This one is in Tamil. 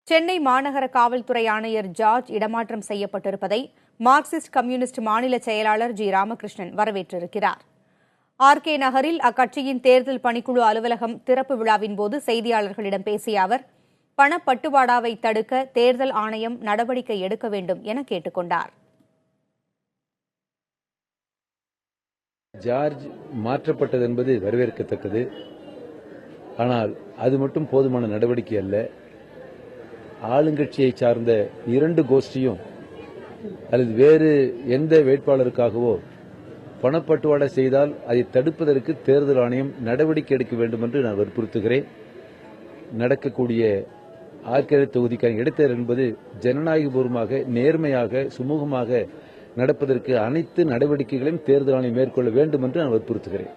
சென்னை மாநகர காவல்துறை ஆணையர் ஜார்ஜ் இடமாற்றம் செய்யப்பட்டிருப்பதை மார்க்சிஸ்ட் கம்யூனிஸ்ட் மாநில செயலாளர் ஜி ராமகிருஷ்ணன் வரவேற்றிருக்கிறார். ஆர்கே நகரில் அக்கட்சியின் தேர்தல் பணிக்குழு அலுவலகம் திறப்பு விழாவின்போது செய்தியாளர்களிடம் பேசிய அவர், பணப்பட்டுவாடாவை தடுக்க தேர்தல் ஆணையம் நடவடிக்கை எடுக்க வேண்டும் என கேட்டுக் கொண்டார். ஜார்ஜ் மாற்றப்பட்டது என்பது வரவேற்கத்தக்கது. ஆனால் அது மட்டும் போதுமான நடவடிக்கை அல்ல. ஆளுங்கட்சியை சார்ந்த இரண்டு கோஷ்டியும் அல்லது வேறு எந்த வேட்பாளருக்காகவோ பணப்பட்டுவாடா செய்தால் அதை தடுப்பதற்கு தேர்தல் ஆணையம் நடவடிக்கை எடுக்க வேண்டும் என்று நான் வற்புறுத்துகிறேன். நடக்கக்கூடிய ஆர்கே தொகுதிக்கான இடைத்தேர்தல் என்பது ஜனநாயகபூர்வமாக, நேர்மையாக, சுமூகமாக நடப்பதற்கு அனைத்து நடவடிக்கைகளையும் தேர்தல் ஆணையம் மேற்கொள்ள வேண்டும் என்று நான் வற்புறுத்துகிறேன்.